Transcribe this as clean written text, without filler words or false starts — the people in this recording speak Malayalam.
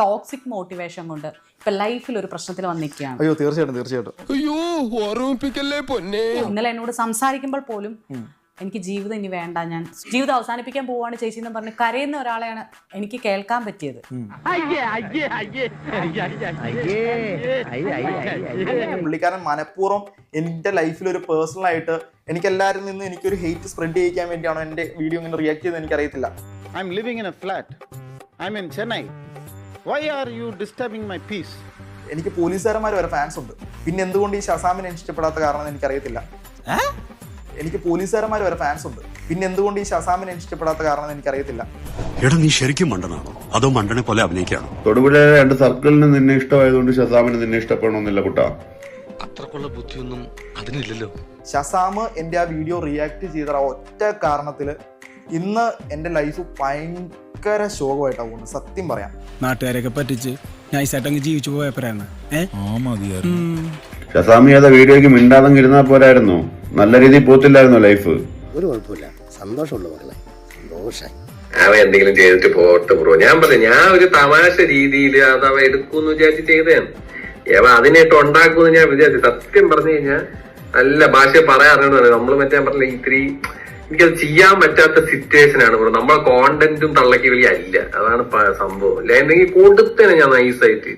ടോക്സിക് മോട്ടിവേഷൻ കൊണ്ട് ഇപ്പൊ ലൈഫിൽ ഒരു പ്രശ്നത്തിൽ വന്നിരിക്കുകയാണ്. അയ്യോ തീർച്ചയായിട്ടും. അയ്യോ ഓർമ്മിപ്പിക്കല്ലേ പൊന്നെ. ഇന്നലെ എന്നോട് സംസാരിക്കുമ്പോൾ പോലും എനിക്ക് ജീവിതം ഇനി വേണ്ട, ഞാൻ ജീവിതം അവസാനിപ്പിക്കാൻ പോവാണ് ചേച്ചി എന്ന് പറഞ്ഞ് കരയുന്ന ഒരാളെയാണ് എനിക്ക് കേൾക്കാൻ പറ്റിയത്. പുള്ളിക്കാരൻ മനഃപൂർവ്വം എന്റെ ലൈഫിൽ ഒരു പേഴ്സണൽ ആയിട്ട് എനിക്ക് എല്ലാവരിൽ നിന്ന് എനിക്കൊരു ഹെയ്റ്റ് സ്പ്രെഡ് ചെയ്യിക്കാൻ വേണ്ടിയാണോ എന്റെ വീഡിയോ ഇങ്ങനെ റിയാക്ട് ചെയ്ത് എനിക്കറിയത്തില്ല. I'm living in a flat. I'm in Chennai. Why are you disturbing my peace? എനിക്ക് പോലീസുകാരന്മാർ വരെ ഫാൻസ് ഉണ്ട്. പിന്നെ എന്തുകൊണ്ട് ഈ ഷസാമിനെ ഇഷ്ടപ്പെടാത്ത കാരണം എനിക്കറിയത്തില്ല. എനിക്ക് പോലീസുകാരന്മാർ വരെ ഫാൻസ് ഉണ്ട്. പിന്നെ എന്തുകൊണ്ട് ഈ ഷസാമിനെ ഇഷ്ടപ്പെടാത്ത കാരണം എനിക്കറിയത്തില്ല. എടാ നീ ശരിക്കും മണ്ടനാണോ അതോ മണ്ടനെ പോലെ അഭിനയിക്കാണോ? തൊടുപുഴയിലെ 2 സർക്കിളിന് നിന്നെ ഇഷ്ടമായതുകൊണ്ട് ഷസാമിന് നിന്നെ ഇഷ്ടപ്പെടണമെന്നില്ല കുട്ടാ. അത്രക്കുള്ള ബുദ്ധിയൊന്നും അതിനില്ലല്ലോ. ഷസാം എന്റെ ആ വീഡിയോ റിയാക്ട് ചെയ്ത ഒറ്റ കാരണത്തില് ഇന്ന് എന്റെ ലൈഫ് ഭയങ്കര ശോകമായിട്ടാണ് പോകുന്നത്. സത്യം പറയാം, നാട്ടുകാരൊക്കെ പറ്റിച്ച് നൈസായിട്ടങ്ങ് ജീവിച്ചു പോയപ്പോഴാണ്. ഷസാമി ഏതാ വീഡിയോക്ക് മിണ്ടാതങ്ങ് ഇരുന്നാ പോരായിരുന്നു, നല്ല രീതിയിൽ പോത്തില്ലായിരുന്നു ലൈഫ്. ഒരു കുഴപ്പമില്ല, സന്തോഷമുള്ള മക്കളെ, സന്തോഷായി. അവ എന്തെങ്കിലും ചെയ്തിട്ട് പോട്ടെ ബ്രോ. ഞാൻ പറഞ്ഞു ഞാൻ ഒരു തമാശ രീതിയിൽ അത് അവ എടുക്കൂന്ന് വിചാരിച്ച് ചെയ്തതാണ്. അവ അതിനായിട്ട് ഉണ്ടാക്കുമെന്ന് ഞാൻ വിചാരിച്ചു. സത്യം പറഞ്ഞു കഴിഞ്ഞാൽ നല്ല ഭാഷ പറയാറുണ്ട്. നമ്മൾ മറ്റേ പറഞ്ഞില്ല ഇത്തിരി എനിക്കത് ചെയ്യാൻ പറ്റാത്ത സിറ്റുവേഷൻ ആണ് ബ്രോ. നമ്മളെ കോണ്ടന്റും തള്ളക്കി വലിയ അല്ല, അതാണ് സംഭവം. അല്ല എന്തെങ്കിലും കൊടുത്തേനെ ഞാൻ നൈസായിട്ട്